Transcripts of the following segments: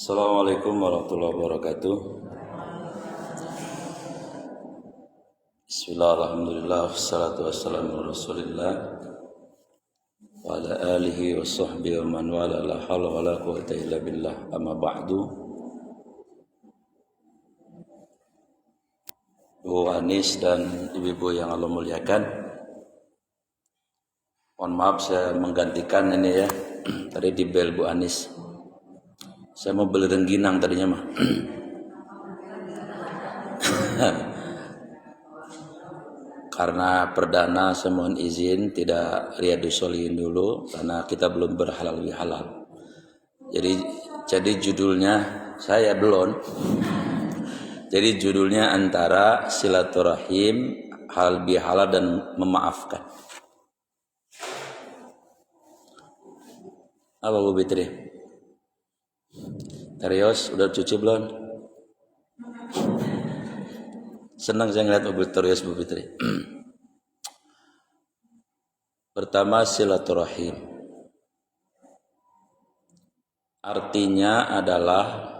Assalamualaikum warahmatullahi wabarakatuh. Bismillah, alhamdulillah, wassalatu wassalamu ala rasulillah wa ala alihi wa sahbihi wa man wala, la hawla wa la quwwata illa billah, amma ba'du. Bu Anis dan ibu-ibu yang Allah muliakan, mohon maaf saya menggantikan ini ya. Tadi di bel Bu Anis. Saya mau beli rengginang tadinya mah. Karena perdana saya mohon izin tidak Riyadhus Shalihin dulu karena kita belum berhalal bihalal. Jadi judulnya saya belum. Jadi judulnya antara silaturahim, halal bihalal dan memaafkan. Apa Bu Fitri? Tarios udah cuci belum? Senang saya ngeliat mobil Tarios Bu Fitri. Pertama, silaturahim. Artinya adalah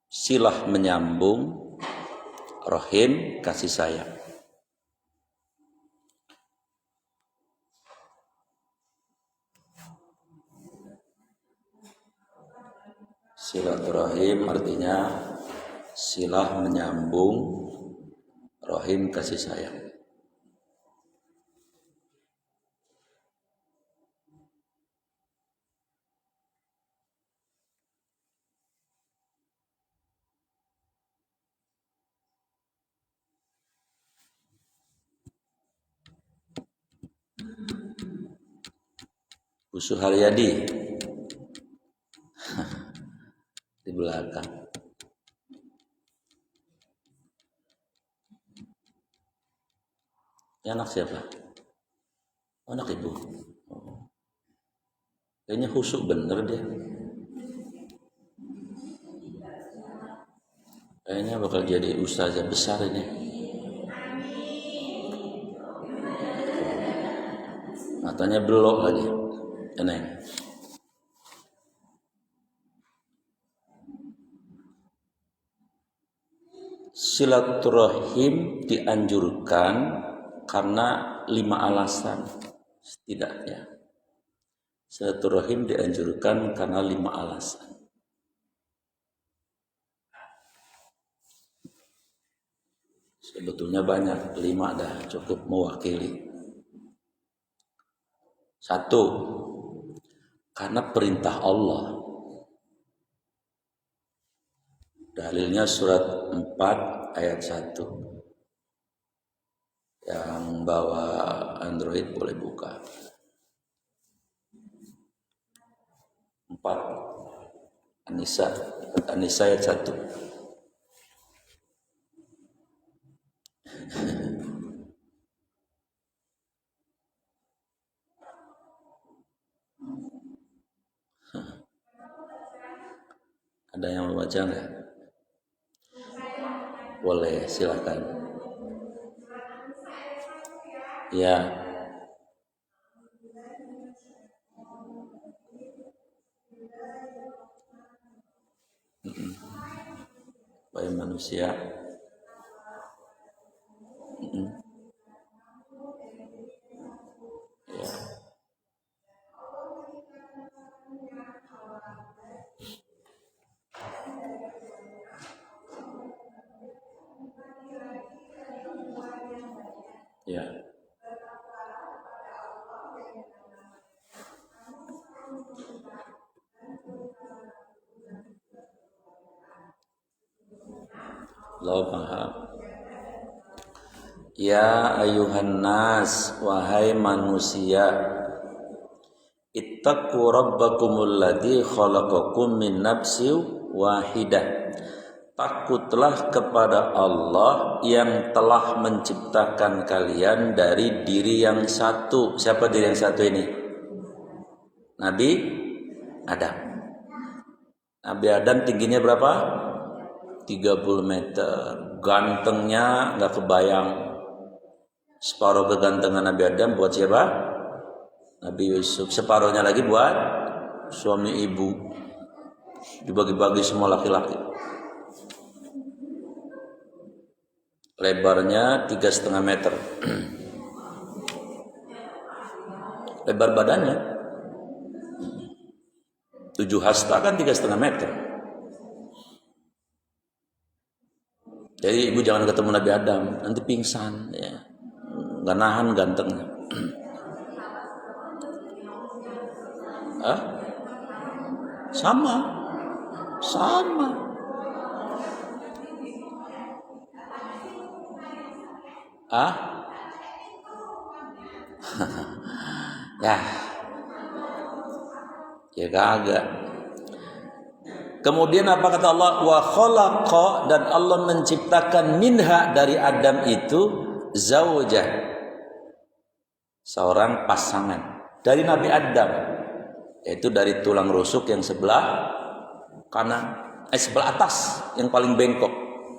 silah menyambung, rahim kasih sayang. Silaturahim artinya silah menyambung, rahim kasih sayang. Usuh Haryadi di belakang. Ini anak siapa? Anak ibu. Oh. Kayaknya khusyuk bener dia. Kayaknya bakal jadi ustazah besar ini. Matanya belok lagi. Eneng. Silaturahim dianjurkan karena 5 alasan setidaknya. Silaturahim dianjurkan karena 5 alasan. Sebetulnya banyak, 5 dah cukup mewakili. 1, karena perintah Allah. Dalilnya surat 4 ayat 1. Yang bawa Android boleh buka. 4 An-Nisa ayat 1. Ada yang mau baca enggak? Boleh, silakan. Ya. Baik manusia. Ya. Ya. Allah paham. Ya ayuhan nas, wahai manusia, ittaqu rabbakumul ladzi khalaqakum min nafsin wahidah. Takutlah kepada Allah yang telah menciptakan kalian dari diri yang satu. Siapa diri yang satu ini? Nabi Adam. Nabi Adam tingginya berapa? 30 meter. Gantengnya gak kebayang. Separuh kegantengan Nabi Adam buat siapa? Nabi Yusuf. Separuhnya lagi buat suami ibu. dibagi-bagi semua laki-laki. Lebarnya 3,5 meter. Lebar badannya 7 hasta kan 3,5 meter. Jadi ibu jangan ketemu Nabi Adam, nanti pingsan ya. Nggak nahan gantengnya. Sama. Ya kagak. Kemudian apa kata Allah? Wa khalaqa, dan Allah menciptakan minha, dari Adam itu, zaujah, seorang pasangan dari Nabi Adam, yaitu dari tulang rusuk yang sebelah kanan, sebelah atas yang paling bengkok.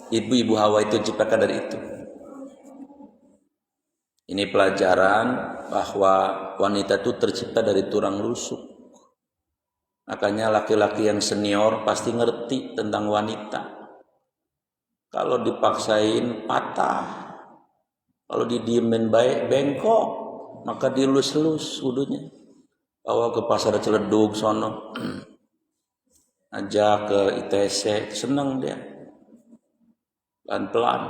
Ibu Hawa itu diciptakan dari itu. Ini pelajaran bahwa wanita itu tercipta dari tulang rusuk. Makanya laki-laki yang senior pasti ngerti tentang wanita. Kalau dipaksain patah, kalau didiemin baik bengkok, maka dilus-lus wudunya. Bawa ke pasar Ciledug sono, ajak ke ITC, seneng dia. Pelan-pelan.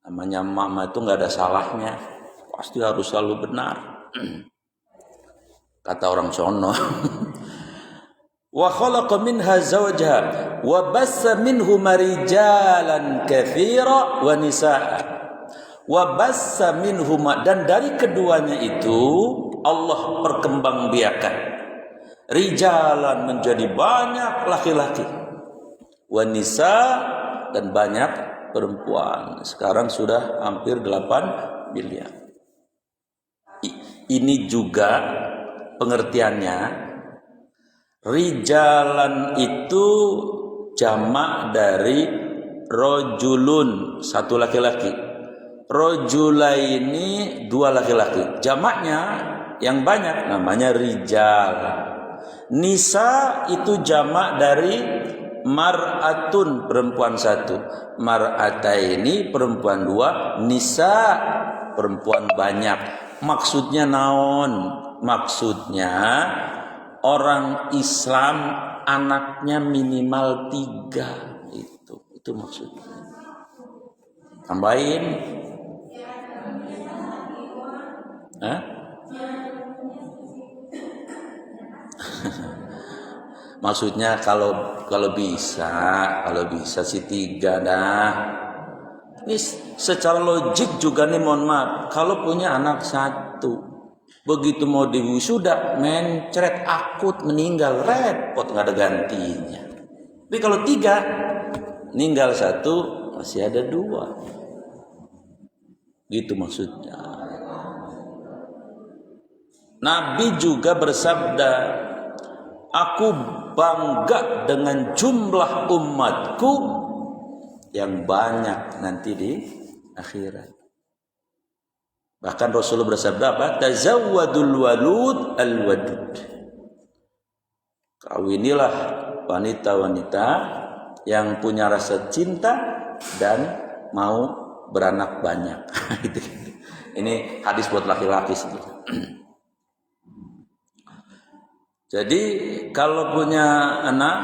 Namanya mama itu nggak ada salahnya, pasti harus selalu benar. Kata orang sono. Wa khalaqa minha zawjaha wa bassa minhuma rijalan katsira wa nisaa. Wa bassa minhuma, dan dari keduanya itu Allah perkembangbiakan rijalan, menjadi banyak laki-laki, wa nisaa, dan banyak perempuan. Sekarang sudah hampir 8 miliar. Ini juga pengertiannya, rijalan itu jamak dari rojulun, satu laki-laki, rojulaini, 2 laki-laki. Jamaknya yang banyak namanya rijal. Nisa itu jamak dari mar'atun, perempuan 1, mar'ataini, perempuan 2, nisa, perempuan banyak. Maksudnya naon? Maksudnya orang Islam anaknya minimal 3, itu maksudnya. Tambahin. Maksudnya kalau bisa sih 3 dah. Ini secara logik juga nih, mohon maaf, kalau punya anak 1, begitu mau diwisuda mencret akut meninggal, repot, nggak ada gantinya. Tapi kalau 3 meninggal 1 masih ada 2, gitu maksudnya. Nabi juga bersabda, aku bangga dengan jumlah umatku yang banyak nanti di akhirat. Bahkan Rasulullah bersabda apa? Tazawwadul walud al-wadud. Kawinilah wanita-wanita yang punya rasa cinta dan mau beranak banyak. Ini hadis buat laki-laki sebetulnya. Jadi kalau punya anak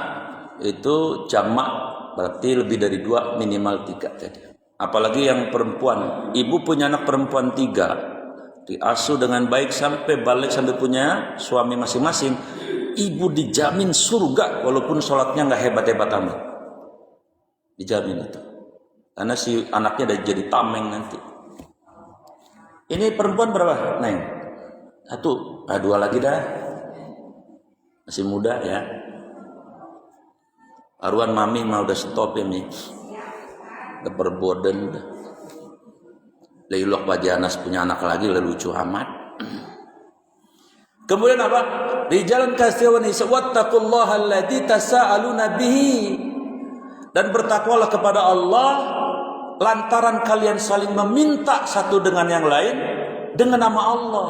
itu jamak, berarti lebih dari 2, minimal 3 tadi. Apalagi yang perempuan, ibu punya anak perempuan 3, diasuh dengan baik sampai balik, sampai punya suami masing-masing, ibu dijamin surga walaupun sholatnya nggak hebat-hebat amat, dijamin itu, karena si anaknya udah jadi tameng nanti. Ini perempuan berapa, Neng? 1, 2 lagi dah, masih muda ya. Aruan mami mah udah stop ini. Udah berboden. Leilok Pajanas punya anak lagi, lucu amat. Kemudian apa? Rijalan katsiran wattaqullaha alladzi tasaaluna bihi. Dan bertakwalah kepada Allah lantaran kalian saling meminta satu dengan yang lain dengan nama Allah.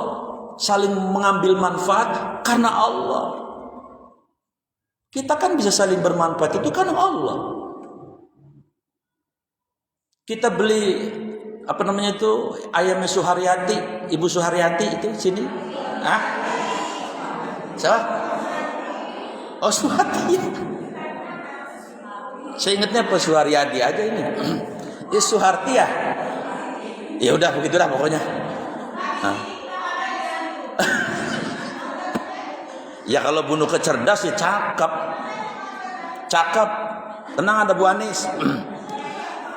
Saling mengambil manfaat karena Allah. Kita kan bisa saling bermanfaat, itu kan Allah. Kita beli apa namanya itu ayamnya Suharyati, Ibu Suharyati itu sini. Ah? Siapa? Oh, Suhati. Saya ingatnya apa Suharyadi aja ini. Ya Suharti ya. Ya udah begitulah pokoknya. Nah. Ya kalau bunuh kecerdas ya cakep. Cakep. Tenang ada Bu Anis.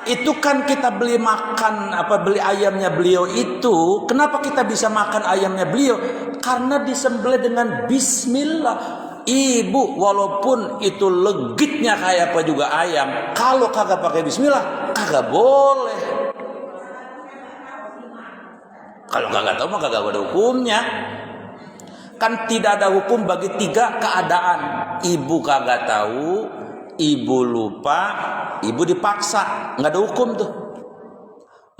Itu kan kita beli makan beli ayamnya beliau itu. Kenapa kita bisa makan ayamnya beliau? Karena disembelih dengan bismillah. Ibu walaupun itu legitnya kayak apa juga ayam, kalau kagak pakai bismillah kagak boleh. Kalau kagak tahu mah kagak ada hukumnya. Kan tidak ada hukum bagi 3 keadaan. Ibu kagak tahu, ibu lupa, ibu dipaksa, nggak ada hukum tuh.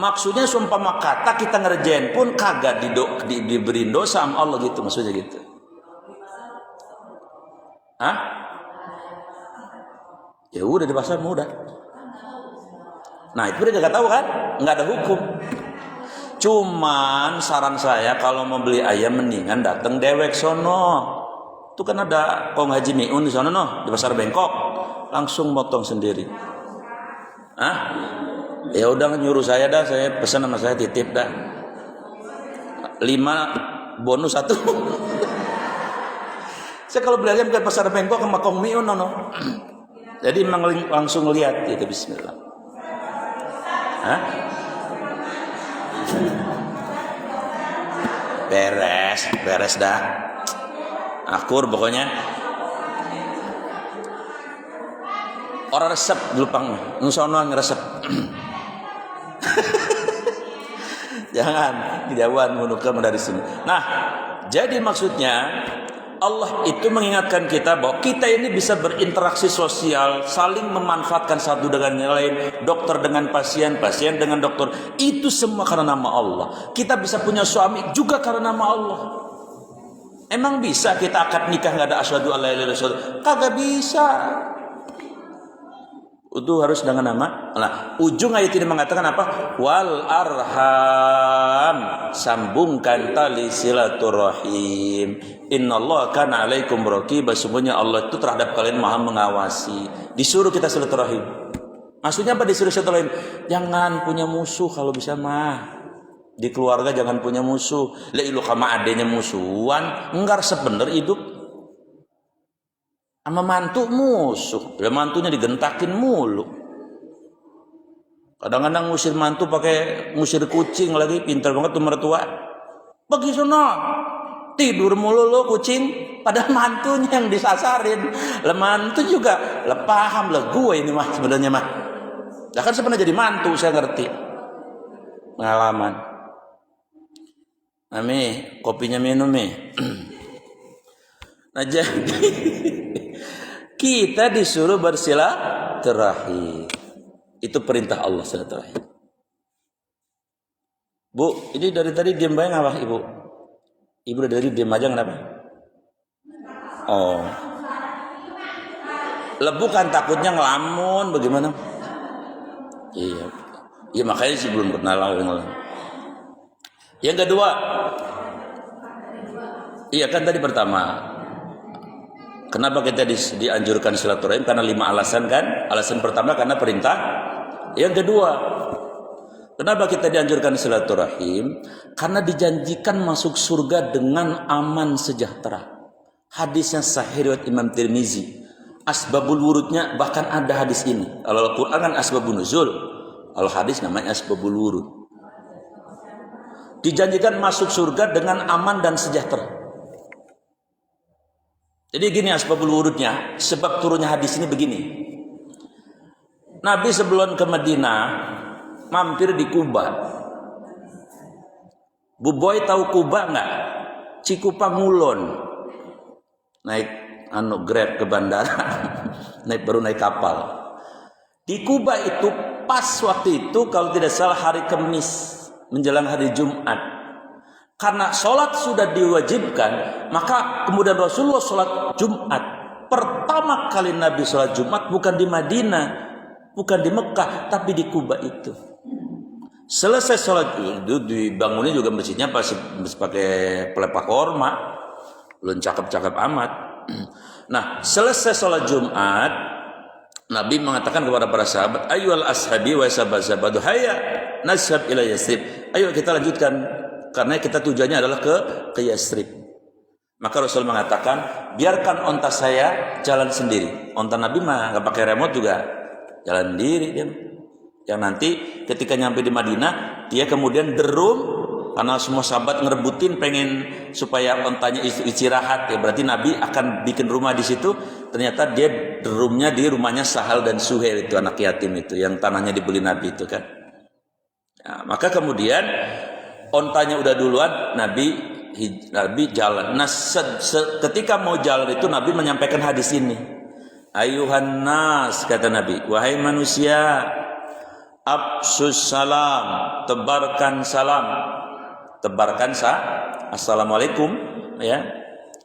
Maksudnya sumpama kata kita ngerjain pun kagak diberi dosa sama Allah gitu, maksudnya gitu. Hah? Ya udah di pasar mudah. Nah itu dia nggak tahu kan, nggak ada hukum. Cuman saran saya kalau mau beli ayam mendingan datang dewek sono. Itu kan ada Kong Haji Miun di sana di pasar Bengkok, langsung motong sendiri. Hah? Ya udah nyuruh saya dah, saya pesan sama saya titip dah. 5 bonus 1. Saya kalau beli ayam ke pasar Bengkok sama Kong Miun Jadi memang langsung lihat gitu bismillah. Hah? Beres dah. Akur pokoknya. Orang resep dulu pang, nusono ngeresep. Jangan kejauhan menukar dari sini. Nah, jadi maksudnya Allah itu mengingatkan kita bahwa kita ini bisa berinteraksi sosial, saling memanfaatkan satu dengan yang lain, dokter dengan pasien, pasien dengan dokter. Itu semua karena nama Allah. Kita bisa punya suami juga karena nama Allah. Emang bisa kita akad nikah nggak ada asyhadu alla ilaha illallah? Kagak bisa. Itu harus dengan nama. Nah, ujung ayat ini mengatakan apa? Wal arham, sambungkan tali silaturahim. Innallaha kana alaikum raqiba. Sesungguhnya Allah itu terhadap kalian Maha mengawasi. Disuruh kita silaturahim. Maksudnya apa disuruh silaturahim? Jangan punya musuh kalau bisa mah. Di keluarga jangan punya musuh. La ilu kama adanya musuhan, enggak sebener hidup. Sama mantu musuh, ya mantunya digentakin mulu. Kadang-kadang ngusir mantu pakai ngusir kucing lagi, pintar banget tuh mertua. Pergi sono, tidur mulu lo kucing, padahal mantunya yang disasarin. Lah mantu juga, lah paham lah gue ini mah sebenarnya mah. Lah kan sebenarnya jadi mantu, saya ngerti. Pengalaman. Mami, kopinya minum nih. Nah jadi kita disuruh bersilaturahim. Itu perintah Allah silaturahim. Bu, ini dari tadi diam banget apa Ibu? Ibu dari tadi diam aja kenapa? Oh. Lebu kan takutnya ngelamun bagaimana? Iya. Iya makanya sih belum kenal ngelamun. Yang kedua. Iya kan tadi pertama. Kenapa kita dianjurkan silaturahim? Karena 5 alasan kan. Alasan pertama karena perintah. Yang kedua, kenapa kita dianjurkan silaturahim? Karena dijanjikan masuk surga dengan aman sejahtera. Hadisnya sahih riwayat Imam Tirmizi. Asbabul wurudnya bahkan ada hadis ini. Kalau Al-Quran kan asbabun nuzul. Kalau hadis namanya asbabul wurud. Dijanjikan masuk surga dengan aman dan sejahtera. Jadi gini asbabul wurudnya, sebab turunnya hadis ini begini. Nabi sebelum ke Madinah mampir di Kuba. Bu Boy tahu Kuba nggak? Cikupang Ngulon. Naik Grab ke bandara. baru naik kapal. Di Kuba itu pas waktu itu kalau tidak salah hari Kamis menjelang hari Jumat. Karena sholat sudah diwajibkan, maka kemudian Rasulullah sholat Jumat. Pertama pertama kali Nabi sholat Jumat bukan di Madinah, bukan di Mekah, tapi di Kuba itu. Selesai sholat itu dibangunnya juga masjidnya pasti pakai pelepah korma, belum cakep-cakep amat. Nah, selesai sholat Jumat, Nabi mengatakan kepada para sahabat, ayyuhal ashabi wa sahabat hayya nashab ila Yasrib. Ayo kita lanjutkan karena kita tujuannya adalah ke Yasrib. Maka Rasul mengatakan, biarkan onta saya jalan sendiri. Onta Nabi mah nggak pakai remote juga, jalan sendiri dia. Yang nanti ketika nyampe di Madinah, dia kemudian derum karena semua sahabat ngerebutin pengen supaya ontanya istirahat. Ya berarti Nabi akan bikin rumah di situ. Ternyata dia derumnya di rumahnya Sahal dan Suhail itu anak yatim itu yang tanahnya dibeli Nabi itu kan. Ya, maka kemudian ontanya udah duluan, Nabi jalan. Nah, ketika mau jalan itu Nabi menyampaikan hadis ini. Ayuhan nas, kata Nabi, wahai manusia, absus salam, tebarkan salam. Tebarkan assalamualaikum ya.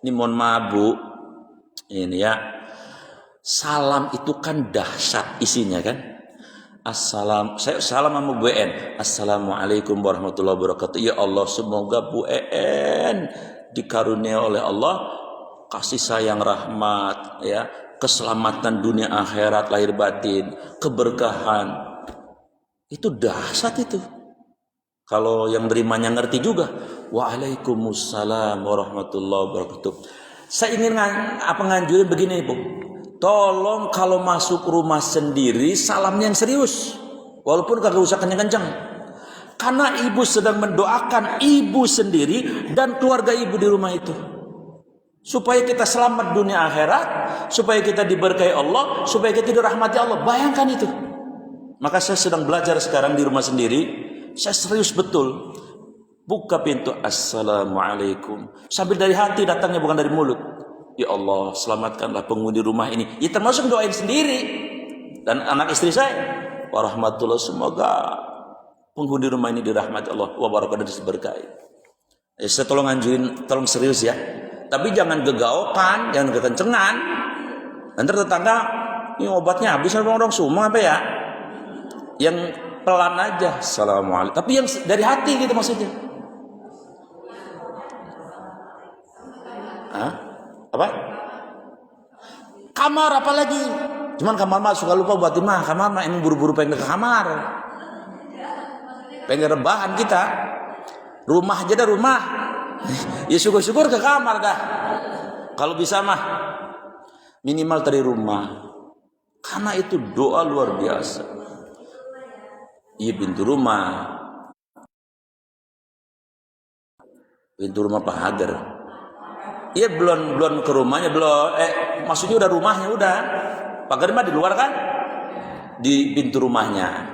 Ini mohon maaf Bu. Ini ya. Salam itu kan dahsyat isinya kan. Saya salam sama Bu En. Assalamualaikum warahmatullahi wabarakatuh. Ya Allah, semoga Bu En dikarunia oleh Allah kasih sayang, rahmat, ya, keselamatan dunia akhirat, lahir batin, keberkahan. Itu dahsyat itu. Kalau yang nerimanya ngerti juga. Waalaikumsalam warahmatullahi wabarakatuh. Saya ingin nganjurin begini Bu. Tolong kalau masuk rumah sendiri salamnya yang serius. Walaupun kagak usah kenceng-kenceng. Karena ibu sedang mendoakan ibu sendiri dan keluarga ibu di rumah itu. Supaya kita selamat dunia akhirat, supaya kita diberkahi Allah, supaya kita dirahmati Allah. Bayangkan itu. Maka saya sedang belajar sekarang di rumah sendiri. Saya serius betul. Buka pintu, assalamualaikum. Sambil dari hati datangnya, bukan dari mulut. Ya Allah, selamatkanlah penghuni rumah ini. Ya termasuk doain sendiri dan anak istri saya. Warahmatullah, semoga penghuni rumah ini dirahmati Allah wa barakatuh, diberkahi. Saya tolong anjurin, tolong serius ya. Tapi jangan gegaokan, jangan kekencengan. Nanti tetangga, ini obatnya habis orang semua apa ya? Yang pelan aja, assalamualaikum. Tapi yang dari hati gitu maksudnya. Hah? Apa? Kamar apalagi? Cuman kamar mah suka lupa buat mah. Kamar mah emang buru-buru pengen ke kamar. Pengen rebahan kita. Rumah aja dah rumah. Ya syukur-syukur ke kamar dah. Kalau bisa mah minimal dari rumah. Karena itu doa luar biasa. Iya pintu rumah. Pintu rumah pagar. Iya belum ke rumahnya belum. Maksudnya udah rumahnya udah. Pagar mah di luar kan? Di pintu rumahnya.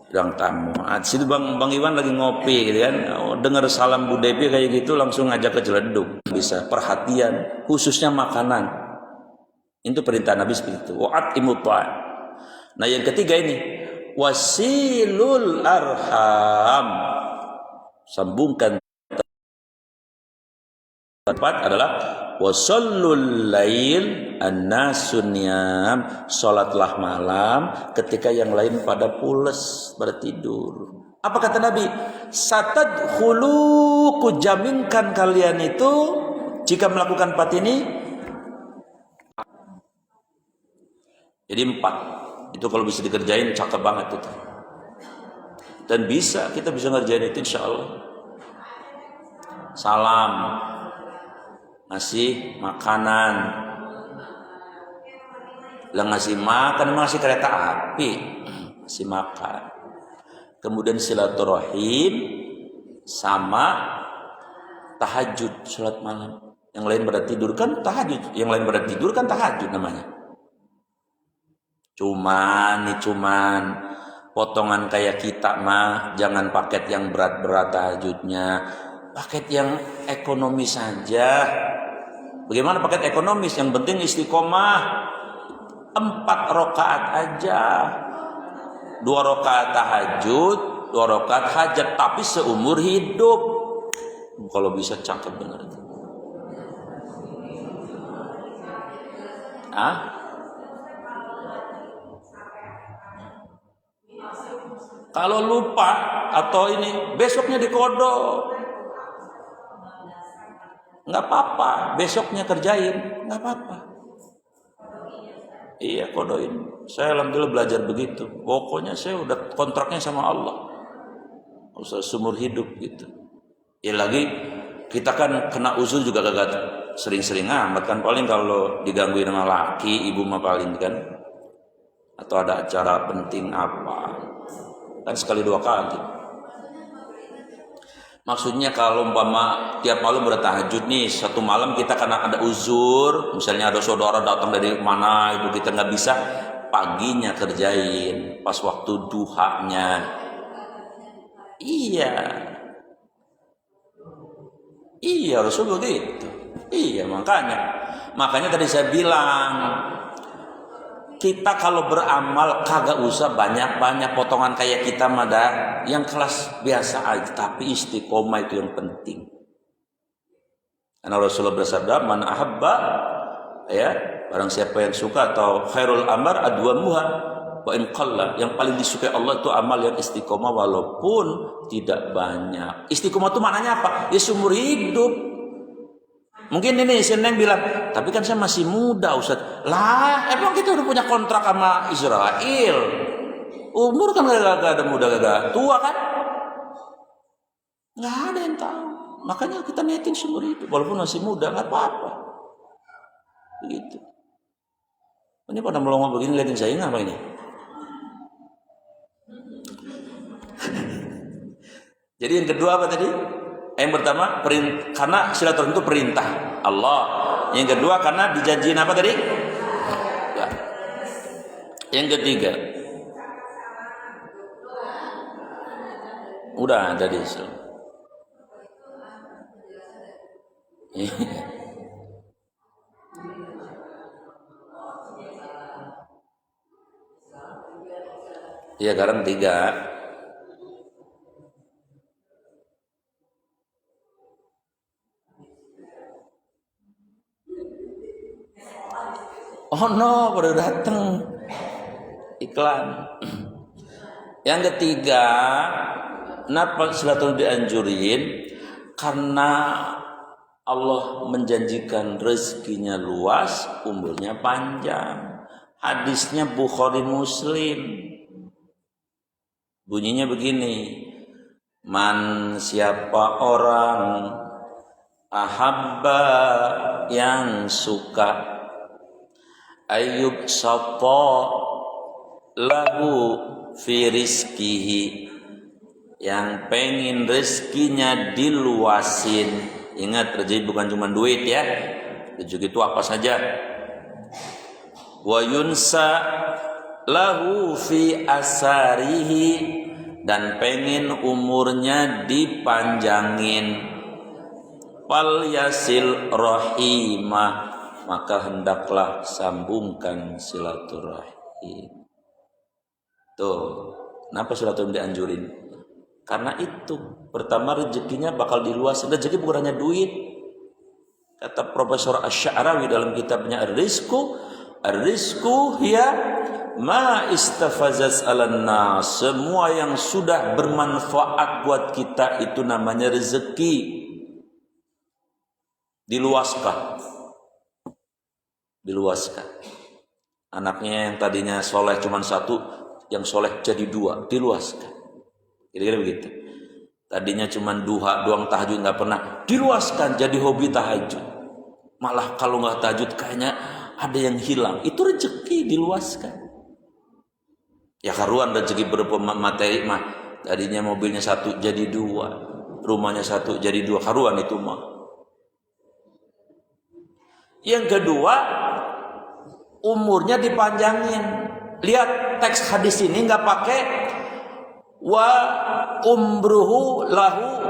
Bilang tamu. Situ Bang Iwan lagi ngopi gitu kan. Dengar salam Bu Devi kayak gitu langsung ngajak ke Ciledug. Bisa perhatian khususnya makanan. Itu perintah Nabi seperti itu. Wa'at imuta'. Nah yang ketiga ini wasilul arham. Sambungkan. Tempat adalah wasallul lail annasun niyam, salatlah malam ketika yang lain pada pules, pada tidur. Apa kata Nabi? Satadkhulu, kujaminkan kalian itu jika melakukan 4 ini. Jadi 4 itu kalau bisa dikerjain cakep banget itu. Dan kita bisa ngerjain itu insyaallah. Salam, ngasih makanan, lah ngasih makan, ngasih kereta api, ngasih makan. Kemudian silaturahim sama tahajud, sholat malam. Yang lain pada tidur kan tahajud, yang lain pada tidur kan tahajud namanya. Cuman potongan kayak kita mah jangan paket yang berat-berat tahajudnya. Paket yang ekonomis saja. Bagaimana paket ekonomis? Yang penting istiqomah 4 rakaat aja. 2 rakaat tahajud, 2 rakaat hajat, tapi seumur hidup. Kalau bisa cakep bener. Ah? Kalau lupa atau ini besoknya dikodok, nggak apa-apa. Besoknya kerjain, nggak apa-apa. Iya, kodoin. Saya alhamdulillah belajar begitu. Pokoknya saya udah kontraknya sama Allah, usah seumur hidup gitu. Ya lagi kita kan kena uzur juga gak sering-sering amat kan, paling kalau digangguin sama laki, ibu mah paling kan, atau ada acara penting apa kan sekali dua kali. Maksudnya kalau umpama tiap malam bertahajud nih, satu malam kita karena ada uzur, misalnya ada saudara datang dari mana itu kita nggak bisa, paginya kerjain pas waktu duhanya. Iya Rasul begitu. Iya, makanya tadi saya bilang, kita kalau beramal kagak usah banyak-banyak potongan kayak kita mada, yang kelas biasa aja, tapi istiqomah itu yang penting. Karena Rasulullah bersabda, man ahabba, ya, barang siapa yang suka, atau khairul amar adwamuha wa in qalla, yang paling disukai Allah itu amal yang istiqomah walaupun tidak banyak. Istiqomah itu maknanya apa? Ya seumur hidup. Mungkin ini Seneng bilang, tapi kan saya masih muda Ustaz. Lah, emang kita udah punya kontrak sama Israel. Umur kan gak ada muda, gak tua kan? Gak ada yang tahu. Makanya kita niatin seumur hidup, walaupun masih muda, gak apa-apa. Begitu. Ini pada melongo begini, liatin saya apa ini? Jadi yang kedua apa tadi? Yang pertama, karena silaturahmi itu perintah Allah. Yang kedua, karena dijanjiin apa tadi? Ya. Yang ketiga, udah tadi. Iya, sekarang 3. Oh no, baru datang iklan. Yang ketiga, kenapa silaturahmi dianjurin? Karena Allah menjanjikan rezekinya luas, umurnya panjang. Hadisnya Bukhari Muslim. Bunyinya begini, man siapa orang ahabba yang suka Ayub sapa lahu fi rizkihi, yang pengen rezekinya diluasin. Ingat, rezeki bukan cuma duit ya, rezeki itu apa saja. Wa yunsa lahu fi asarihi, dan pengen umurnya dipanjangin. Fal yasil rahimah, maka hendaklah sambungkan silaturahim. Tuh, kenapa silaturahim dianjurin? Karena itu, pertama rezekinya bakal diluas. Rezeki bukan hanya duit. Kata Profesor Asy-Sya'rawi dalam kitabnya Ar-Rizqu hiya ma istafazaz 'alan nas. Semua yang sudah bermanfaat buat kita itu namanya rezeki. Diluaskan. Anaknya yang tadinya soleh cuma 1, yang soleh jadi 2, diluaskan. Kira-kira begitu. Tadinya cuma doang tahajud nggak pernah, diluaskan jadi hobi tahajud. Malah kalau nggak tahajud kayaknya ada yang hilang. Itu rezeki diluaskan. Ya karuan rezeki berupa materi mah. Tadinya mobilnya 1 jadi 2, rumahnya 1 jadi 2, karuan itu mah. Yang kedua, umurnya dipanjangin. Lihat teks hadis ini nggak pakai wa umruhu lahu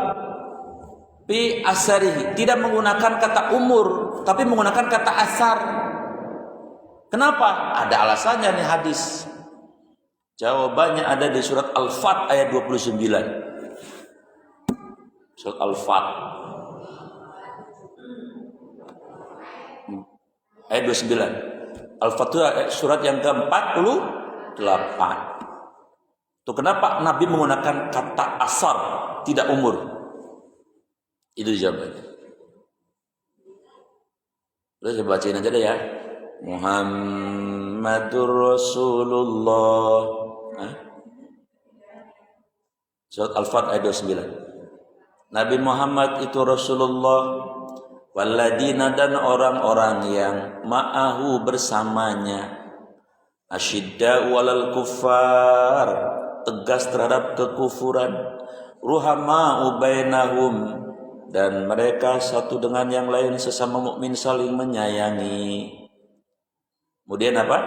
bi asarihi, tidak menggunakan kata umur, tapi menggunakan kata asar. Kenapa? Ada alasannya nih hadis. Jawabannya ada di surat Al-Fat ayat 29. Surat Al-Fat ayat 29. Al-Fatihah surat yang ke-48. Itu kenapa Nabi menggunakan kata asar, tidak umur? Itu jawabannya. Udah saya bacain aja deh ya. Muhammadur Rasulullah. Surat Al-Fat ayat 29. Nabi Muhammad itu Rasulullah, waladina dan orang-orang yang ma'ahu bersamanya, asyidda'u 'alal kuffar, tegas terhadap kekufuran, ruhama'u bainahum, dan mereka satu dengan yang lain sesama mukmin saling menyayangi. Kemudian apa?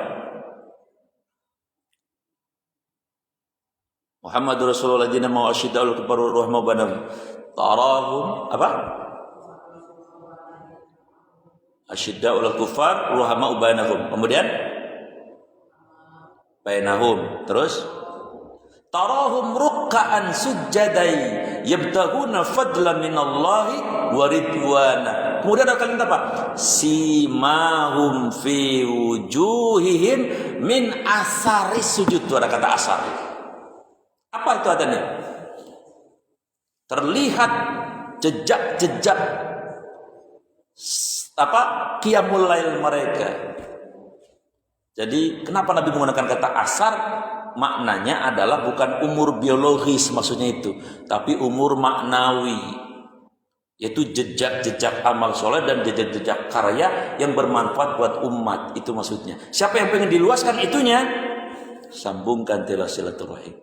Muhammadur Rasulullah ladina ma'ahu asyidda'u 'alal kuffar ruhama'u bainahum tarahum apa? Asyidda'u 'alal kuffar ruhama'u bainahum. Kemudian bainahum. Terus tarahum rukka'an sujjadai yabtaghuna fadlan minallahi wa ridwana. Kemudian ada kalimat apa? Simahum fi wujuhihim min asari sujud. Itu ada kata asar. Apa itu adanya? Terlihat jejak-jejak apa? Qiyamul lail mereka. Jadi kenapa Nabi menggunakan kata asar? Maknanya adalah bukan umur biologis maksudnya itu, tapi umur maknawi, yaitu jejak-jejak amal soleh dan jejak-jejak karya yang bermanfaat buat umat. Itu maksudnya. Siapa yang pengen diluaskan itunya, sambungkan tela silaturahim.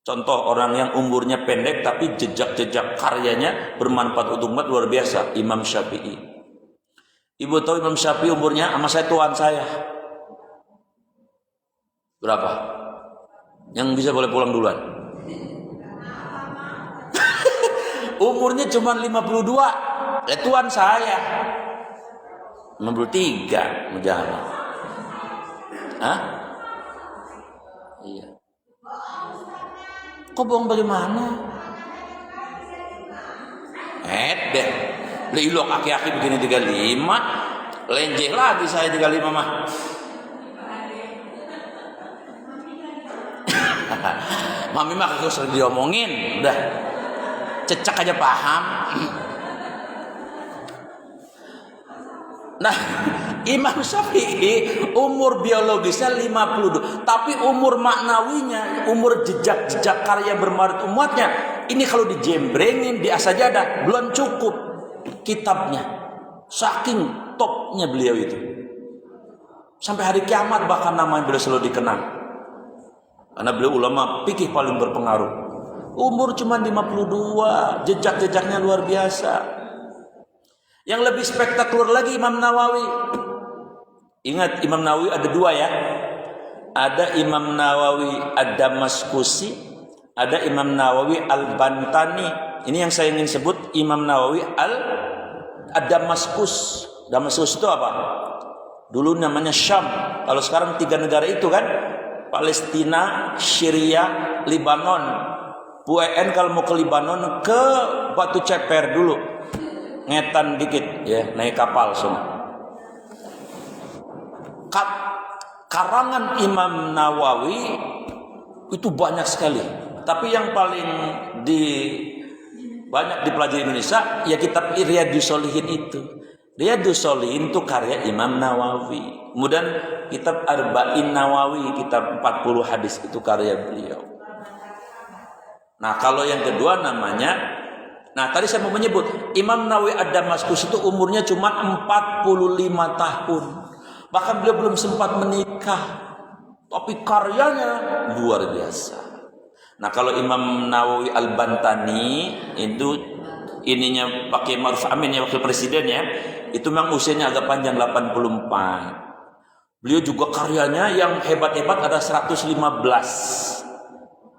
Contoh orang yang umurnya pendek tapi jejak-jejak karyanya bermanfaat untuk umat luar biasa, Imam Syafi'i. Ibu tahu Imam Syafi'i umurnya sama saya tuan saya. Berapa? Yang bisa boleh pulang duluan. Umurnya cuma 52. Tuan saya 53 menjalan. Hah? Iya. Kok bohong bagaimana? Deh. Lilok aki-aki begini 35. Lenjeh lagi saya 35 mah. Mami mah kagak usah diomongin, udah cecak aja paham. Nah, Imam Syafi'i umur biologisnya 52, tapi umur maknawinya, umur jejak-jejak karya bermanfaat umatnya, ini kalau dijembrengin di asajadah belum cukup kitabnya. Saking topnya beliau itu. Sampai hari kiamat bahkan namanya beliau selalu dikenang. Karena beliau ulama fikih paling berpengaruh. Umur cuma 52, jejak-jejaknya luar biasa. Yang lebih spektakuler lagi Imam Nawawi. Ingat Imam Nawawi ada dua ya. Ada Imam Nawawi Ad-Damaskusi, ada Imam Nawawi Al-Bantani. Ini yang saya ingin sebut Imam Nawawi Ad-Damaskus. Damaskus itu apa? Dulu namanya Syam. Kalau sekarang 3 negara itu kan, Palestina, Syria, Libanon. UN kalau mau ke Libanon ke Batu Ceper dulu, ngetan dikit ya, naik kapal semua. Karangan Imam Nawawi itu banyak sekali, tapi yang paling banyak dipelajari Indonesia ya kitab Riyadhus Shalihin itu. Riyadhus Shalihin itu karya Imam Nawawi. Kemudian kitab Arba'in Nawawi, kitab 40 hadis itu karya beliau. Nah, kalau yang kedua namanya, nah tadi saya mau menyebut Imam Nawawi Ad-Damaskus itu umurnya cuma 45 tahun. Bahkan beliau belum sempat menikah. Tapi karyanya luar biasa. Nah, kalau Imam Nawawi Al-Bantani itu ininya pakai Ma'ruf Amin ya, wakil presiden ya. Itu memang usianya agak panjang 84. Beliau juga karyanya yang hebat-hebat ada 115.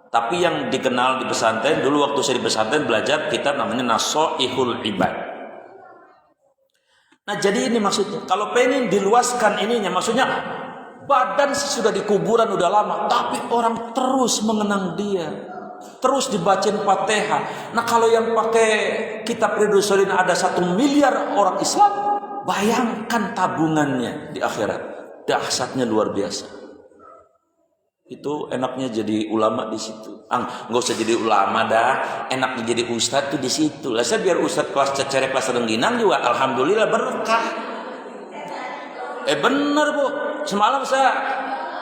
Tapi yang dikenal di pesantren, dulu waktu saya di pesantren belajar kitab namanya Nasoihul Ibad. Nah, jadi ini maksudnya, kalau pengen diluaskan ininya, maksudnya badan sudah di kuburan udah lama, tapi orang terus mengenang dia, terus dibacain Fatihah. Nah, kalau yang pakai kitab Riyadhus Shalihin ada 1 miliar orang Islam, Bayangkan tabungannya di akhirat. Dahsyatnya luar biasa. Itu enaknya jadi ulama di situ. Nggak usah jadi ulama dah. Enaknya jadi ustadz tuh di situ. Lah saya biar ustadz kelas cecerek kelas rengginang juga alhamdulillah berkah. Bener Bu. Semalam saya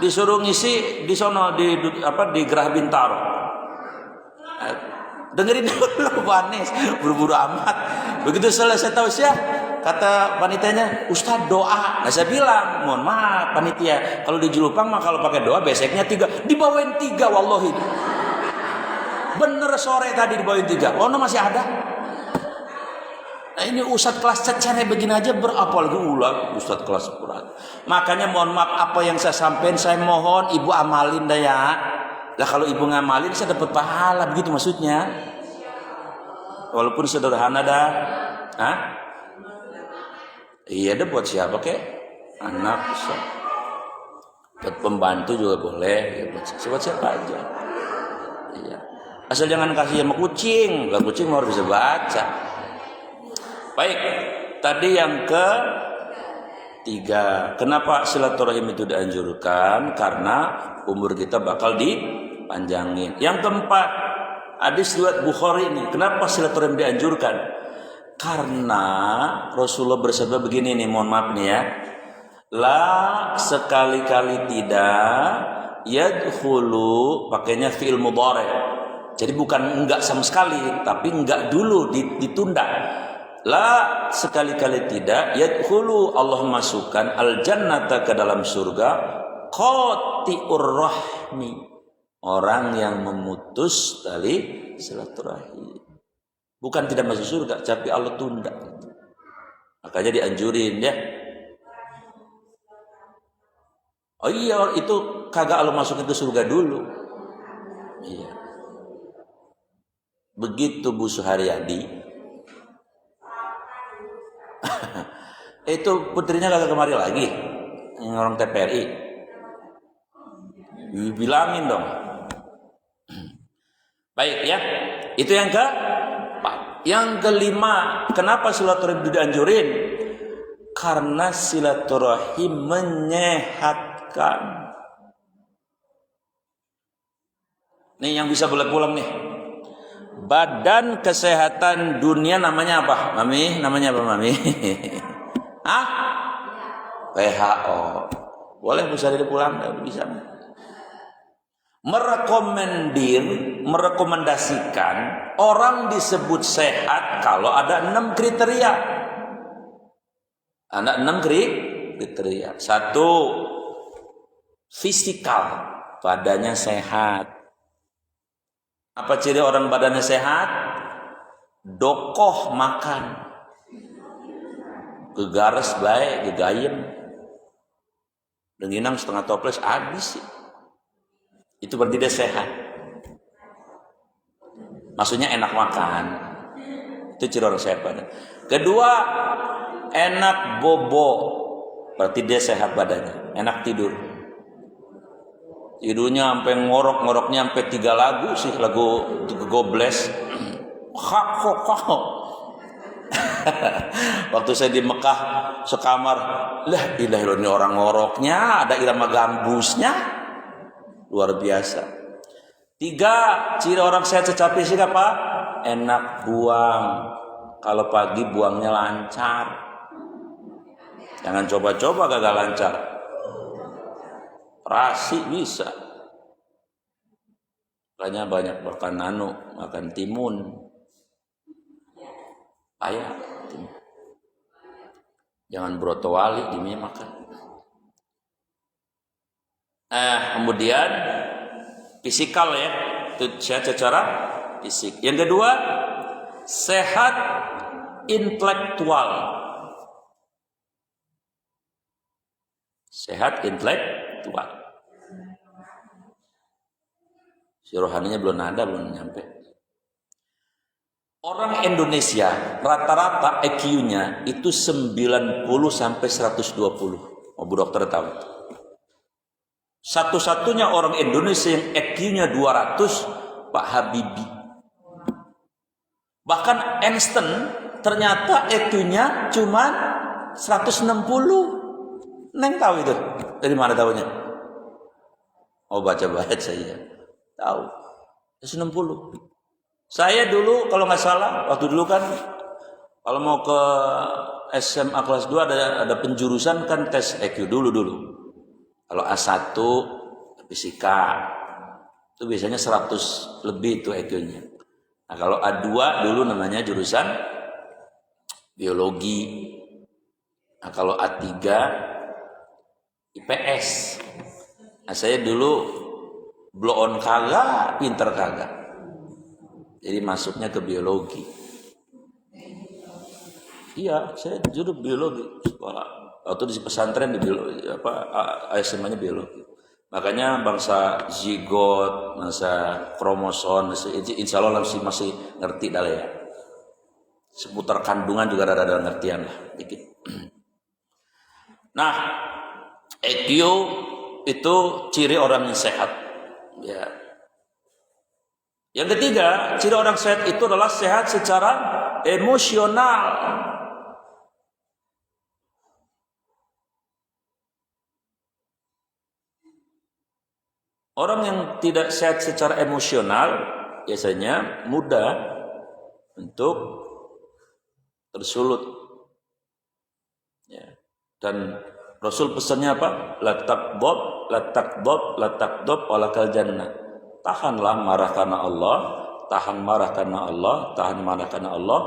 disuruh ngisi di sono di Gerah Bintaro. Dengerin dulu Pak Anies, buru-buru amat. Begitu selesai tausiah, kata panitianya, Ustadz doa. Nah, saya bilang, mohon maaf panitia, kalau di Jelupang mah kalau pakai doa beseknya 3, dibawain 3 wallahi. Bener sore tadi dibawain 3. Oh, no, masih ada. Nah, ini Ustadz kelas cecere begini aja apalagi ulang Ustadz kelas berat. Makanya mohon maaf apa yang saya sampaikan, saya mohon ibu amalin dah ya. Lah kalau ibu ngamalin saya dapat pahala, begitu maksudnya. Walaupun sederhana dah. Hah? Iya deh, buat siapa kek? Anak bisa. Buat pembantu juga boleh, ya, buat siapa aja. Iya. Asal jangan kasih sama kucing. Lah kucing mau bisa baca. Baik, tadi yang ke-3. Kenapa silaturahim itu dianjurkan? Karena umur kita bakal dipanjangin. Yang ke-4, hadis riwayat Bukhari ini. Kenapa silaturahim dianjurkan? Karena Rasulullah bersabda begini nih, mohon maaf nih ya. La sekali-kali tidak yadkhulu, pakainya fi'il mudhari'. Jadi bukan enggak sama sekali, tapi enggak dulu ditunda. La sekali-kali tidak yadkhulu, Allah masukkan al-jannata ke dalam surga qati'ur rahmi, orang yang memutus tali silaturahim. Bukan tidak masuk surga, tapi Allah tunda. Makanya dianjurin ya. Oh iya, itu kagak Allah masukin ke surga dulu. Iya. Begitu Bu Suharyadi. Itu putrinya kagak kemari lagi, yang orang TPRI. Bilangin dong. Baik ya, itu yang ke-4. Yang ke-5, kenapa silaturahim dianjurin? Karena silaturahim menyehatkan. Nih yang bisa boleh pulang nih. Badan Kesehatan Dunia namanya apa, Mami? Namanya apa, Mami? Hah? WHO. Boleh bisa dari pulang, bisa. Merekomendasikan orang disebut sehat kalau ada 6 kriteria. Ada 6 kriteria. 1, fisikal, badannya sehat. Apa ciri orang badannya sehat? Dokoh makan, gegares baik, gegayem, denginang setengah toples habis sih. Itu berarti dia sehat. Maksudnya enak makan. Itu ciri orang sehat badan. Kedua, enak bobo, berarti dia sehat badannya. Enak tidur. Tidurnya sampai ngoroknya sampai 3 lagu sih, lagu Gobles. Waktu saya di Mekah sekamar, lah ilah ini orang ngoroknya, ada irama gambusnya, luar biasa. 3, ciri orang sehat secara fisik apa? Enak buang. Kalau pagi buangnya lancar. Jangan coba-coba gagal lancar. Rasi bisa. Makanya banyak makan makan timun. Ayah, timun. Jangan broto wali dimnya makan. Kemudian fisikal ya, itu sehat secara fisik. Yang kedua, sehat intelektual. Sehat intelektual. Si rohaninya belum nyampe. Orang Indonesia rata-rata IQ-nya itu 90 sampai 120. Oh, Bu dokter tahu. Satu-satunya orang Indonesia yang IQ-nya 200 Pak Habibie. Bahkan Einstein ternyata IQ-nya cuma 160. Neng tahu itu? Dari mana tahunya? Oh, baca-baca saya. Tahu. 160. Saya dulu kalau nggak salah, waktu dulu kan kalau mau ke SMA kelas 2 ada penjurusan kan tes EQ dulu. Kalau A1 fisika itu biasanya 100 lebih itu EQ-nya. Nah, kalau A2 dulu namanya jurusan biologi. Nah, kalau A3 IPS. Nah, saya dulu blow on kagak, pinter kagak. Jadi masuknya ke biologi. Iya, saya judul biologi sekolah. Waktu di pesantren di biologi, SMA-nya biologi. Makanya bangsa zigot, bangsa kromosom, insya Allah masih ngerti dah ya. Seputar kandungan juga ada ngertian lah, dikit. Nah, EQ itu ciri orang yang sehat. Ya. Yang ketiga, ciri orang sehat itu adalah sehat secara emosional. Orang yang tidak sehat secara emosional biasanya mudah untuk tersulut. Ya. Dan Rasul pesannya apa? La takdob, walakal jannah. Tahanlah marah karena Allah, tahan marah karena Allah,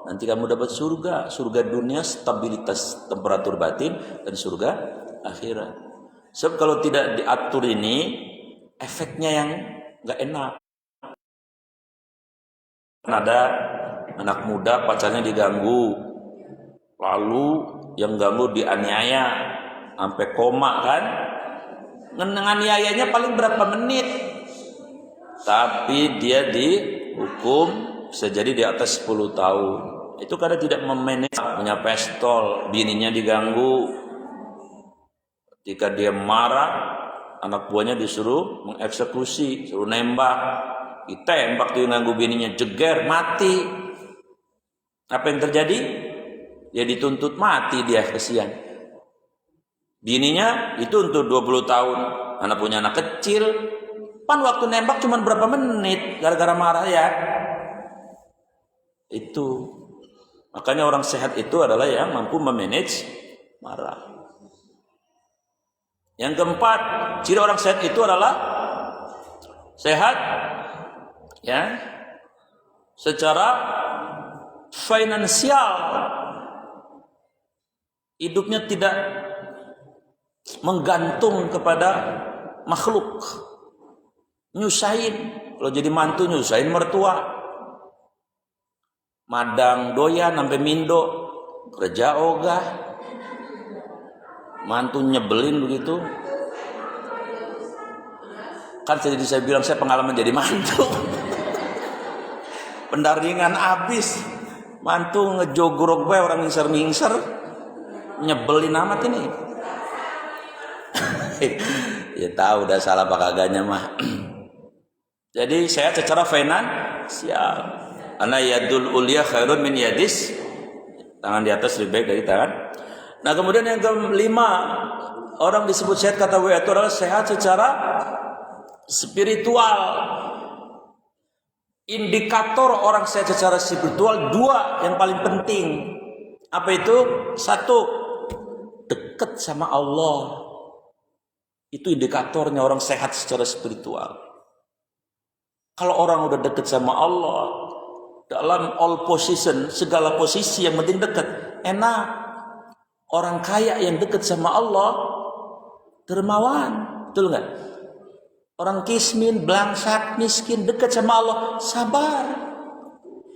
nanti kamu dapat surga. Surga dunia stabilitas temperatur batin dan surga akhirat. Sebab kalau tidak diatur ini, efeknya yang nggak enak. Ada anak muda pacarnya diganggu, lalu yang ganggu dianiaya sampai koma kan? Nganiayanya paling berapa menit, tapi dia dihukum bisa jadi di atas 10 tahun. Itu karena tidak memanage, punya pistol, bininya diganggu. Ketika dia marah, anak buahnya disuruh mengeksekusi, suruh nembak. Ditembak tuh nganggu bininya, jeger, mati. Apa yang terjadi? Dia dituntut mati, dia kesian. Bininya dituntut 20 tahun. Anak punya anak kecil. Pan waktu nembak cuma berapa menit gara-gara marah ya. Itu. Makanya orang sehat itu adalah yang mampu memanage marah. Yang keempat, ciri orang sehat itu adalah sehat ya secara finansial. Hidupnya tidak menggantung kepada makhluk. Nyusahin, kalau jadi mantu nyusahin mertua. Madang doyan sampai mindo, kerja ogah. Mantu nyebelin begitu. Kan jadi saya bilang saya pengalaman jadi mantu. Pendaringan abis. Mantu ngejogrok bae orang mingser-mingser. Nyebelin amat ini. Ya tahu udah salah apa kagaknya mah. Jadi sehat secara finansial. Ana yadul ulya khairun min yadis. Tangan di atas lebih baik dari tangan. Nah, kemudian yang kelima, orang disebut sehat kata WA itu adalah sehat secara spiritual. Indikator orang sehat secara spiritual dua yang paling penting. Apa itu? Satu, dekat sama Allah. Itu indikatornya orang sehat secara spiritual. Kalau orang udah dekat sama Allah, dalam all position, segala posisi yang penting dekat, enak. Orang kaya yang dekat sama Allah dermawan, betul nggak? Orang kismin, belangsak, miskin dekat sama Allah sabar.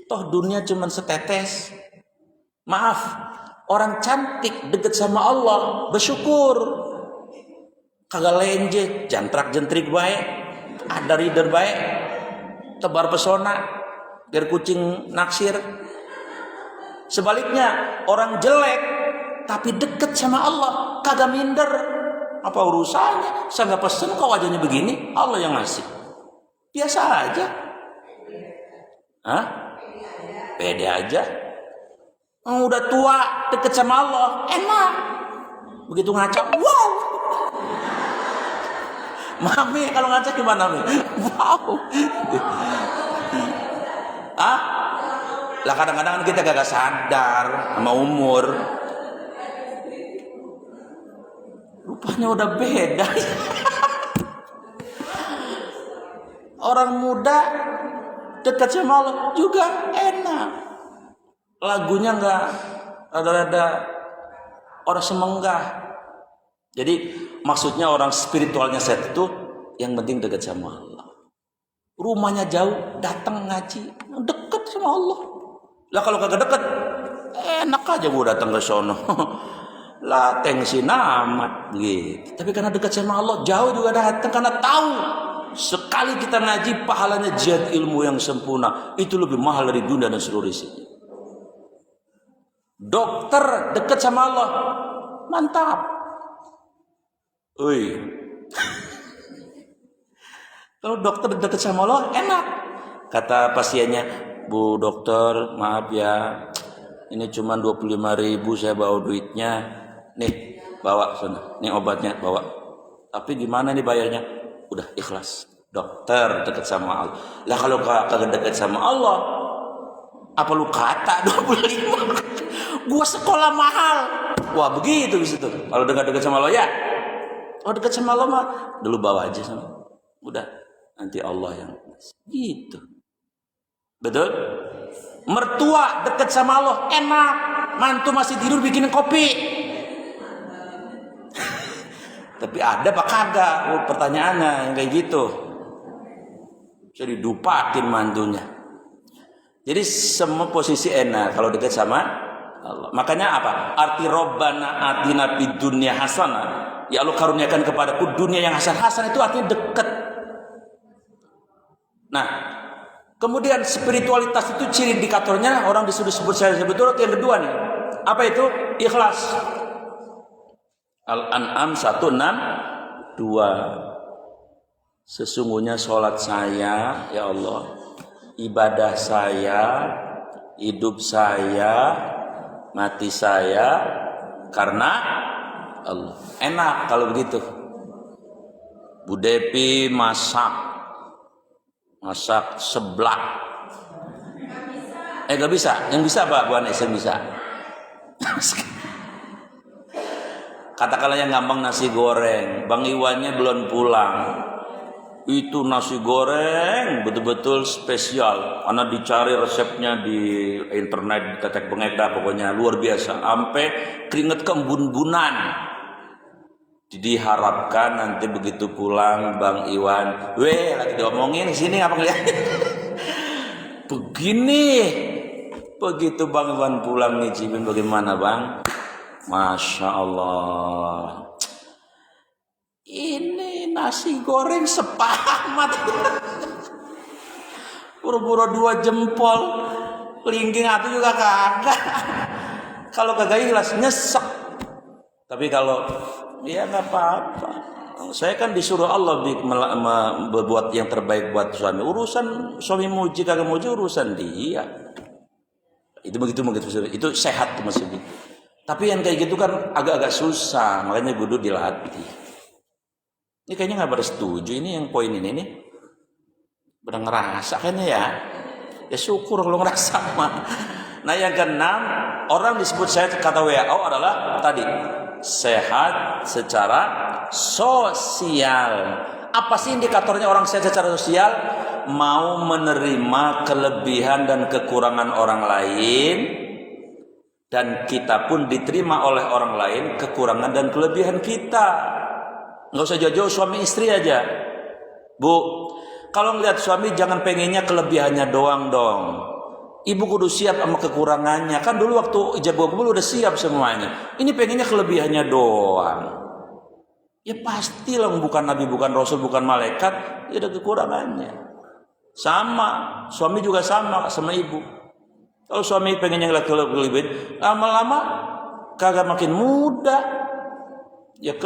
Toh dunia cuma setetes. Maaf, orang cantik dekat sama Allah bersyukur. Kagak lenje, jantrak jentrik baik, ada rider baik, tebar pesona, biar kucing naksir. Sebaliknya orang jelek tapi dekat sama Allah, kagak minder. Apa urusannya? Saya nggak pesen kok wajahnya begini, Allah yang ngasih. Biasa aja. Hah? Pede aja. Udah tua, deket sama Allah, enak. Begitu ngaca, wow. Mami kalau ngaca gimana, Mi? Wow. Ah? Lah kadang-kadang kita gak sadar sama umur. Rupanya udah beda. Orang muda dekat sama Allah juga enak. Lagunya nggak ada orang semenggah. Jadi maksudnya orang spiritualnya set itu yang penting dekat sama Allah. Rumahnya jauh, datang ngaji, dekat sama Allah. Lah kalau kagak dekat, enak aja gua datang ke sono. Lah tensi amat gitu. Tapi karena dekat sama Allah, jauh juga datang karena tahu sekali kita ngaji pahalanya jihad ilmu yang sempurna itu lebih mahal dari dunia dan seluruh isinya. Dokter dekat sama Allah, mantap. Ui. Kalau dokter dekat sama Allah enak. Kata pasiennya, Bu dokter, maaf ya, ini cuma 25.000 saya bawa duitnya. Nih, bawa sana. Nih obatnya, bawa. Tapi gimana nih bayarnya? Udah ikhlas. Dokter dekat sama Allah. Lah kalau kagak dekat sama Allah, apa lu kata 25? Gua sekolah mahal. Wah, begitu di situ. Kalau dekat sama Allah ya. Kalau dekat sama Allah mah dulu bawa aja sana. Udah, nanti Allah yang gitu. Betul? Mertua dekat sama Allah enak. Mantu masih tidur bikinin kopi. Tapi ada apa kagak? Pertanyaannya yang kayak gitu. Jadi dupakin mantunya. Jadi semua posisi enak kalau dekat sama Allah. Makanya apa? Arti Robbana atina fid dunya hasanah. Ya Allah karuniakan kepadaku dunia yang hasan itu artinya dekat. Nah, kemudian spiritualitas itu ciri indikatornya orang disuruh sebut saya betul. Yang kedua nih, apa itu? Ikhlas. Al-An'am 162. Sesungguhnya sholat saya, ya Allah, ibadah saya, hidup saya, mati saya karena Allah. Enak kalau begitu. Bu Depi masak seblak. Gak bisa. Yang bisa Pak, Bu Anes yang bisa. Katakanlah yang gampang nasi goreng. Bang Iwannya belum pulang. Itu nasi goreng betul-betul spesial. Karena dicari resepnya di internet, tetek bengek dah pokoknya luar biasa. Sampai keringet kembun-bunan. Diharapkan nanti begitu pulang Bang Iwan, lagi diomongin sini apa ngeliat? Begini. Begitu Bang Iwan pulang nyicipin bagaimana Bang? Masya Allah. Ini nasi goreng sepamat. Pura-pura 2 jempol. Lingging aku juga kagak. Kalau kagak ikhlas nyesek. Tapi kalau ya nggak apa-apa. Saya kan disuruh Allah berbuat yang terbaik buat suami. Urusan suami muji kagak muji urusan dia. Itu begitu. Itu sehat tuh maksudnya. Tapi yang kayak gitu kan agak-agak susah, makanya kudu dilatih. Ini kayaknya nggak bersetuju. Ini yang poin ini nih. Udah ngerasa kayaknya ya. Ya syukur kalau ngerasa mah. Nah yang keenam, orang disebut sehat kata WHO adalah tadi sehat secara sosial. Apa sih indikatornya orang sehat secara sosial? Mau menerima kelebihan dan kekurangan orang lain. Dan kita pun diterima oleh orang lain kekurangan dan kelebihan kita. Nggak usah jauh-jauh suami istri aja. Bu, kalau ngeliat suami jangan pengennya kelebihannya doang dong. Ibu kudu siap sama kekurangannya. Kan dulu waktu ijab kabul udah siap semuanya. Ini pengennya kelebihannya doang. Ya pastilah bukan nabi, bukan rasul, bukan malaikat, ya ada kekurangannya. Sama, suami juga sama ibu. Kalau suami pengen yang lebih, lama-lama kagak makin muda, ya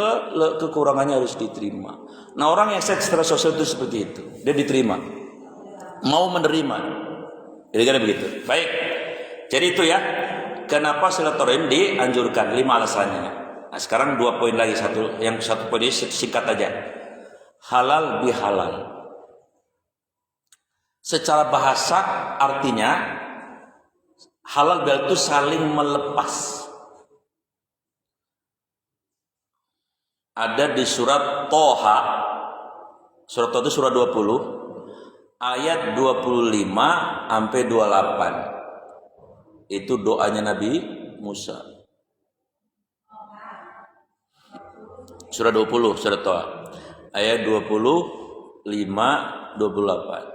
kekurangannya harus diterima. Nah orang yang secara sosial itu seperti itu, dia diterima, mau menerima, kira-kira begitu. Baik, jadi itu ya. kenapa silaturahim dianjurkan? 5 alasannya. Nah, sekarang 2 poin lagi, satu poin ini singkat aja. Halal bihalal. Secara bahasa artinya halal itu saling melepas. Ada di surat Toha. Surat Toha itu surat 20 ayat 25 sampai 28. Itu doanya Nabi Musa. Surat 20, surat Toha. Ayat 25 28.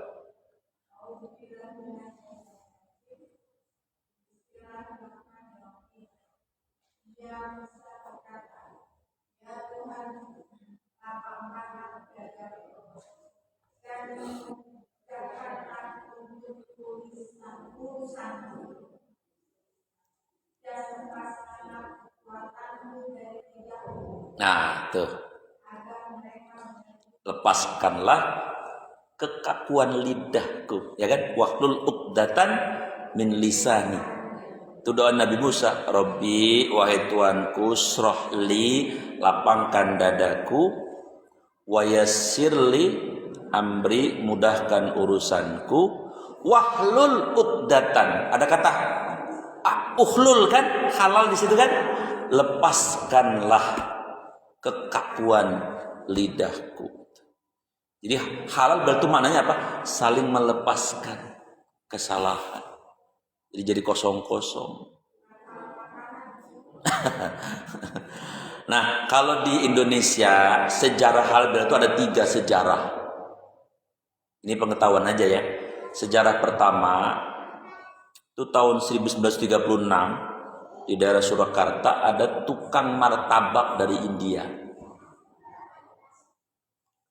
Nah, tuh. Lepaskanlah kekakuan lidahku, ya kan? Wahlul uqdatan min lisani. Itu doa Nabi Musa, Rabbi, wahai Tuanku, srohli, lapangkan dadaku, wayassirli, amri, mudahkan urusanku, wahlul uqdatan. Ada kata uhlul kan, halal di situ kan? Lepaskanlah kekakuan lidahku. Jadi halal berarti maknanya apa? Saling melepaskan kesalahan. Jadi kosong-kosong. Nah, kalau di Indonesia sejarah halal itu ada 3 sejarah. Ini pengetahuan aja ya. Sejarah pertama itu tahun 1936 di daerah Surakarta ada tukang martabak dari India.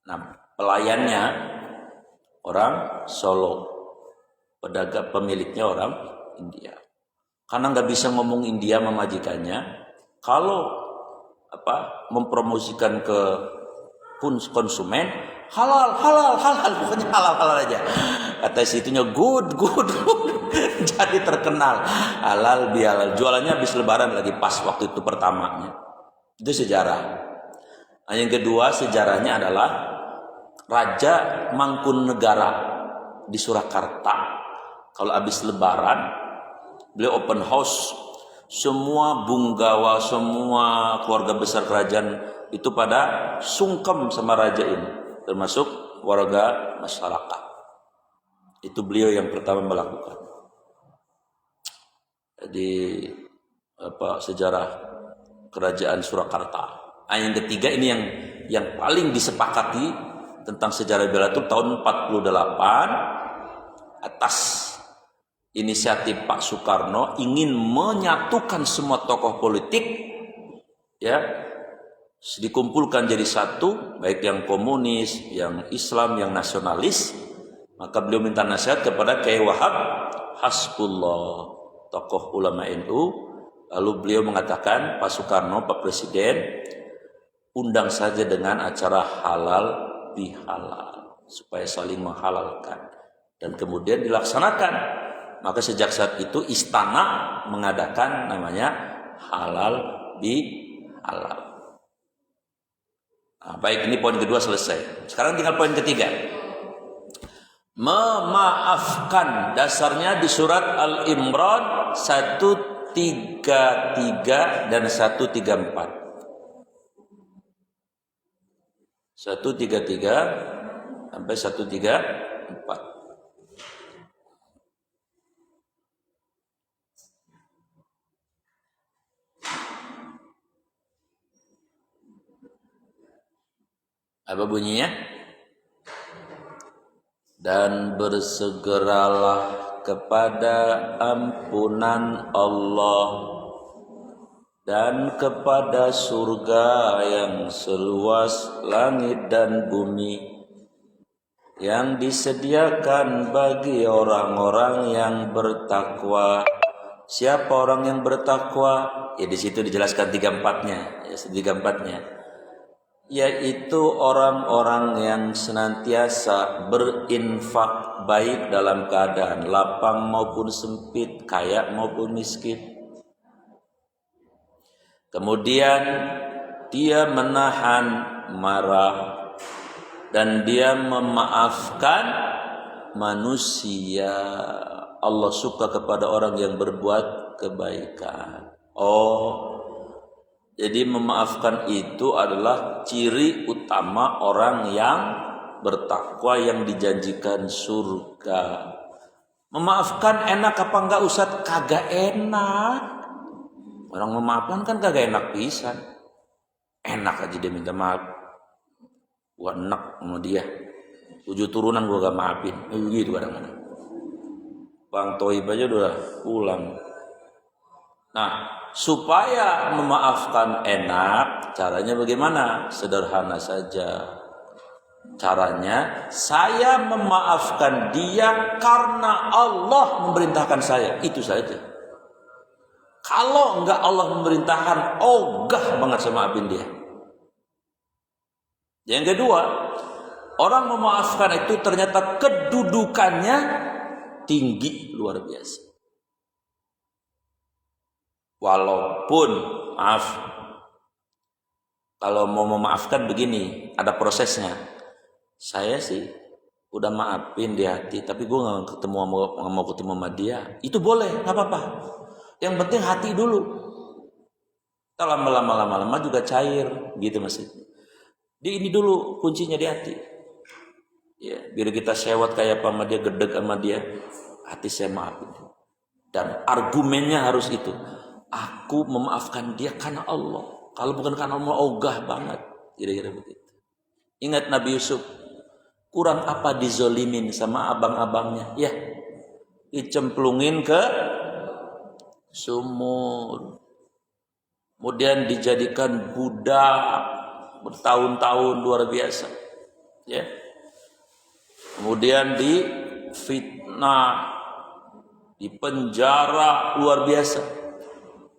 Nah, pelayannya orang Solo, pedagang pemiliknya orang India. Karena nggak bisa ngomong India memajikannya, kalau mempromosikan ke konsumen halal, pokoknya halal aja. Kata situnya good. Jadi terkenal halal bihalal. Jualannya habis lebaran lagi pas waktu itu pertamanya. Itu sejarah. Nah, yang kedua sejarahnya adalah Raja Mangkunegara di Surakarta. Kalau habis lebaran beliau open house, semua bunggawa, semua keluarga besar kerajaan itu pada sungkem sama raja ini, termasuk warga masyarakat. Itu beliau yang pertama melakukan. Jadi sejarah kerajaan Surakarta. Nah, yang ketiga ini yang paling disepakati tentang sejarah bela itu tahun 48 atas inisiatif Pak Soekarno ingin menyatukan semua tokoh politik, ya, dikumpulkan jadi satu, baik yang komunis, yang Islam, yang nasionalis. Maka beliau minta nasihat kepada Kiai Wahab Hasbullah, tokoh ulama NU. Lalu beliau mengatakan, Pak Soekarno, Pak Presiden, undang saja dengan acara halal bihalal supaya saling menghalalkan, dan kemudian dilaksanakan. Maka sejak saat itu istana mengadakan namanya halal bihalal. Nah, baik, ini poin kedua selesai. Sekarang tinggal poin ketiga. Memaafkan, dasarnya di surat Al-Imran 133 dan 134. 133 sampai 134. Apa bunyinya? Dan bersegeralah kepada ampunan Allah dan kepada surga yang seluas langit dan bumi yang disediakan bagi orang-orang yang bertakwa. Siapa orang yang bertakwa? Ya di situ dijelaskan 3-4-nya, ya 3-4-nya. Yaitu orang-orang yang senantiasa berinfak baik dalam keadaan lapang maupun sempit, kaya maupun miskin. Kemudian dia menahan marah dan dia memaafkan manusia. Allah suka kepada orang yang berbuat kebaikan. Jadi memaafkan itu adalah ciri utama orang yang bertakwa yang dijanjikan surga. Memaafkan enak apa enggak Ustaz? Kagak enak. Orang memaafkan kan kagak enak pisan. Enak aja dia minta maaf. Gua enak sama dia. 7 turunan gua gak maafin. Gitu kadang-kadang. Bang Toib aja udah pulang. Nah, supaya memaafkan enak, caranya bagaimana? Sederhana saja. Caranya, saya memaafkan dia karena Allah memerintahkan saya. Itu saja. Kalau enggak Allah memerintahkan, ogah banget sama maafin dia. Yang kedua, orang memaafkan itu ternyata kedudukannya tinggi luar biasa. Walaupun, maaf, kalau mau memaafkan begini, ada prosesnya. Saya sih udah maafin di hati, tapi gue nggak mau ketemu sama dia. Itu boleh, nggak apa-apa. Yang penting hati dulu. Kalau lama-lama juga cair, gitu maksudnya. Ini dulu kuncinya di hati. Ya, biar kita sewot kayak apa sama dia, gedeg sama dia, hati saya maafin. Dan argumennya harus itu. Aku memaafkan dia karena Allah. Kalau bukan karena Allah, ogah banget. Kira-kira begitu. Ingat Nabi Yusuf, kurang apa dizolimin sama abang-abangnya? Ya, dicemplungin ke sumur. Kemudian dijadikan budak bertahun-tahun luar biasa. Ya. Kemudian difitnah, dipenjara luar biasa.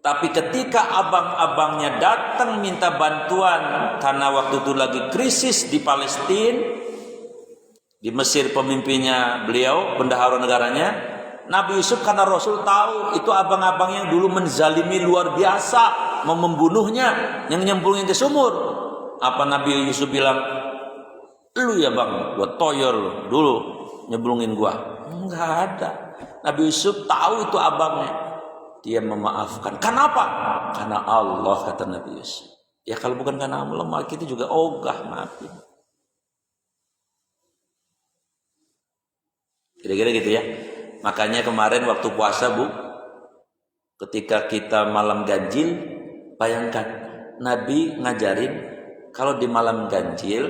Tapi ketika abang-abangnya datang minta bantuan karena waktu itu lagi krisis di Palestina, di Mesir pemimpinnya beliau, bendahara negaranya, Nabi Yusuf karena Rasul tahu itu abang-abang yang dulu menzalimi luar biasa, mau membunuhnya, yang nyemplungin ke sumur. Apa Nabi Yusuf bilang, lu ya bang, gua toyor lu dulu nyemplungin gua? Enggak ada. Nabi Yusuf tahu itu abangnya. Dia memaafkan. Kenapa? Karena Allah, kata Nabi Yusuf. Ya kalau bukan karena Allah, maka kita juga ogah maafin. Kira-kira gitu ya. Makanya kemarin waktu puasa Bu, ketika kita malam ganjil, bayangkan Nabi ngajarin kalau di malam ganjil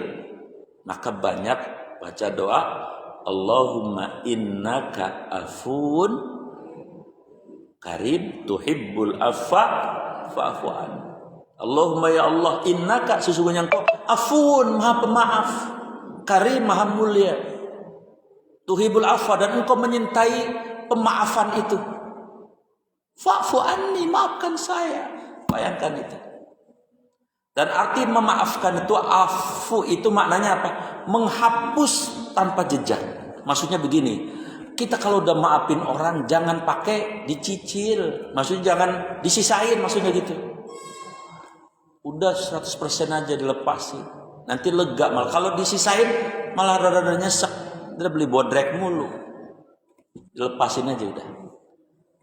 maka banyak baca doa Allahumma innaka afun karim tuhibbul afwa fa'fu anni. Allahumma ya Allah, innaka sesungguhnya engkau afun, maha pemaaf, karim, maha mulia, tuhibbul afwa, dan engkau menyintai pemaafan itu. Fa'fu anni, maafkan saya. Bayangkan itu. Dan arti memaafkan itu, afu itu maknanya apa? Menghapus tanpa jejak. Maksudnya begini, kita kalau udah maafin orang jangan pakai dicicil, maksudnya jangan disisain, maksudnya gitu. Udah 100% aja dilepasin, nanti lega. Malah kalau disisain malah rada-rada nyesek, udah beli bodrek mulu. Dilepasin aja udah.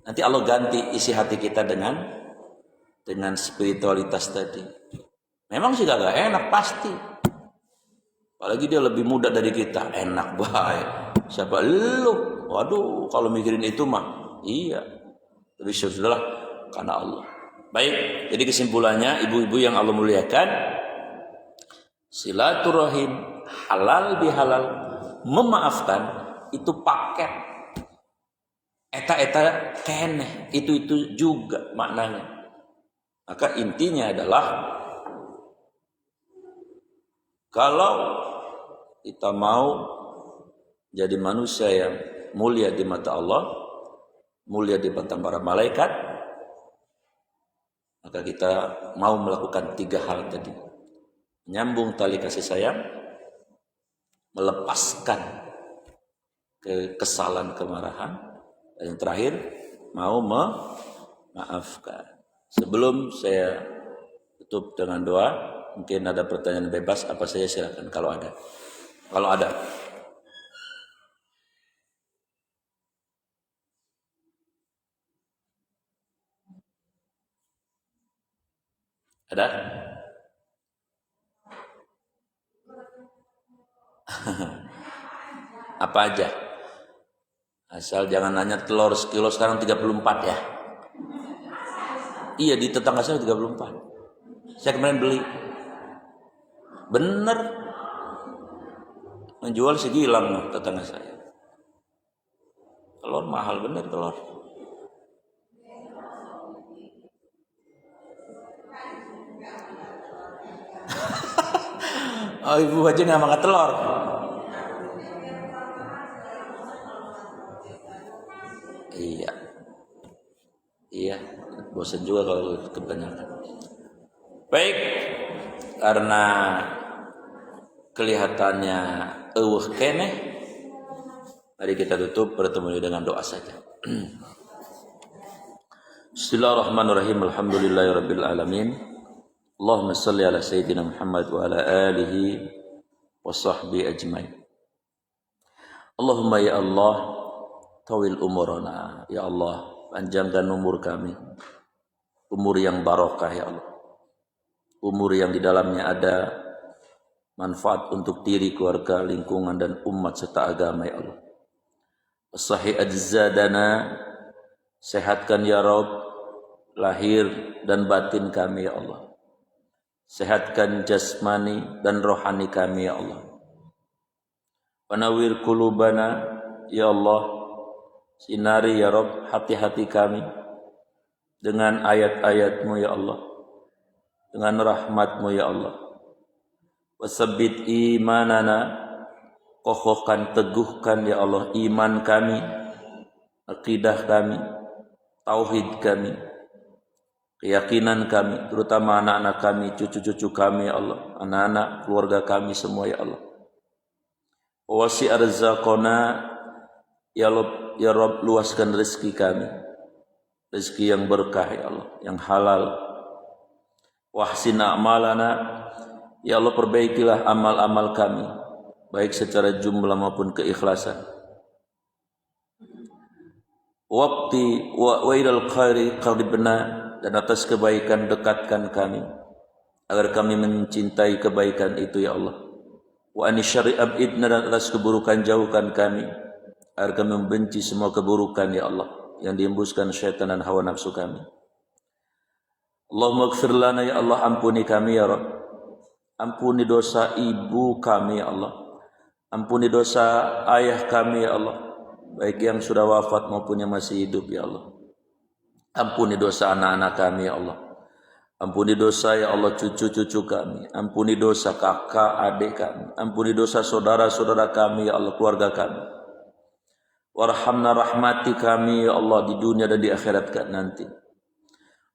Nanti Allah ganti isi hati kita dengan spiritualitas tadi. Memang sih gak enak pasti. Apalagi dia lebih muda dari kita, enak baik. Siapa lu? Waduh, kalau mikirin itu mah iya. Tapi sudahlah karena Allah. Baik, jadi kesimpulannya ibu-ibu yang Allah muliakan, silaturahim halal bihalal, memaafkan itu paket. Eta keneh, itu juga maknanya. Maka intinya adalah kalau kita mau jadi manusia yang mulia di mata Allah, mulia di mata para malaikat, maka kita mau melakukan 3 hal tadi. Menyambung tali kasih sayang, melepaskan kesalahan, kemarahan, dan yang terakhir mau memaafkan. Sebelum saya tutup dengan doa. Mungkin ada pertanyaan bebas apa saja silakan kalau ada. Kalau ada. Ada? Apa aja? Asal jangan nanya telur sekilo sekarang 34 ya. Iya, di tetangga saya 34. Saya kemarin beli. Bener. Menjual segilang tetangga saya. Telur mahal bener telur. Oh, ibu aja nggak makan telur. Iya. Iya, bosan juga kalau kebanyakan. Baik, karena kelihatannya eueuh keneh, mari kita tutup pertemuan dengan doa saja. Bismillahirrahmanirrahim. Alhamdulillahirabbil alamin. Allahumma shalli ala sayyidina Muhammad wa ala alihi wa sahbihi ajmain. Allahumma ya Allah, tawil umurana, ya Allah, panjangkan umur kami, umur yang barokah ya Allah, umur yang di dalamnya ada manfaat untuk diri, keluarga, lingkungan dan umat serta agama ya Allah. Sahih ajzadana, sehatkan ya Rabb lahir dan batin kami ya Allah, sehatkan jasmani dan rohani kami ya Allah. Wanawir kulubana ya Allah, sinari ya Rabb hati-hati kami dengan ayat-ayat-Mu ya Allah, dengan rahmat-Mu ya Allah. Wasabbit imanana, kokohkan, teguhkan ya Allah iman kami, akidah kami, tauhid kami, keyakinan kami, terutama anak-anak kami, cucu-cucu kami ya Allah, anak-anak keluarga kami semua ya Allah. Wasi arzaqona ya Rabb, luaskan rezeki kami, rezeki yang berkah ya Allah, yang halal. Wahsin a'malana, ya Allah perbaikilah amal-amal kami, baik secara jumlah maupun keikhlasan. Waqti wa ilal khairi qaribna, dan atas kebaikan dekatkan kami, agar kami mencintai kebaikan itu ya Allah. Wa ani syarri abidna, dan atas keburukan jauhkan kami, agar kami membenci semua keburukan ya Allah yang dihembuskan syaitan dan hawa nafsu kami. Allahumma ighfir lana ya Allah, ampuni kami ya Rabb, ampuni dosa ibu kami ya Allah, ampuni dosa ayah kami ya Allah, baik yang sudah wafat maupun yang masih hidup ya Allah. Ampuni dosa anak-anak kami ya Allah, ampuni dosa ya Allah cucu-cucu kami, ampuni dosa kakak adik kami, ampuni dosa saudara-saudara kami ya Allah, keluarga kami. Warhamna, rahmati kami ya Allah di dunia dan di akhirat nanti.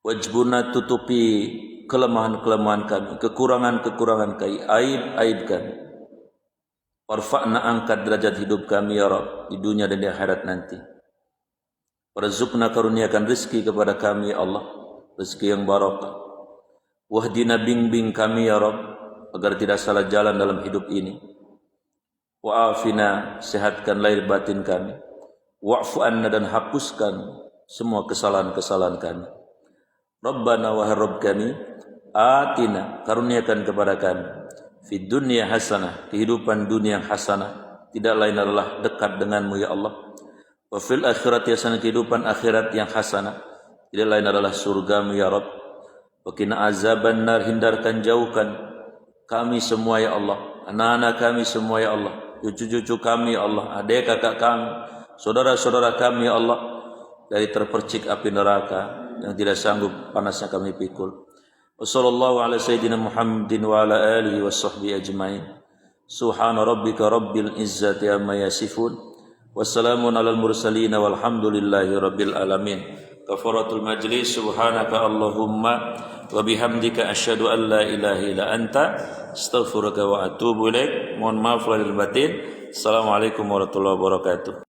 Wajbuna, tutupi kelemahan-kelemahan kami, kekurangan-kekurangan kami, aib-aib kami. Warfa'na, angkat derajat hidup kami ya Rabb di dunia dan di akhirat nanti. Warzuqna, karuniakan rezeki kepada kami ya Allah, rezeki yang barakah. Wahdina, bimbing kami ya Rabb agar tidak salah jalan dalam hidup ini. Wa'afina, sehatkan lahir batin kami. Wa'fu anna, dan hapuskan semua kesalahan-kesalahan kami. Rabbana wa Rabb kami, atina, karuniakan kepada kami, fid dunya hasanah, kehidupan dunia yang hasanah, tidak lain adalah dekat denganmu ya Allah. Wa fil akhirati hasanah, kehidupan akhirat yang hasanah, tidak lain adalah surgamu ya Rabb. Wa qina azaban nar, hindarkan jauhkan kami semua ya Allah, anak-anak kami semua ya Allah, cucu-cucu kami ya Allah, adik kakak kami, saudara-saudara kami ya Allah, dari terpercik api neraka yang tidak sanggup panasnya kami pikul. Wassallallahu ala sayyidina Muhammadin wa ala alihi wa sahbihi ajmain. Subhana rabbika rabbil izzati amma yasifun. Wassalamun alal mursalin walhamdulillahi rabbil alamin. Kafaratul majlis. Subhanaka Allahumma wa bihamdika asyhadu an la ilaha illa anta astaghfiruka wa atubu ilaik. Mohon maaf lahir batin. Assalamualaikum warahmatullahi wabarakatuh.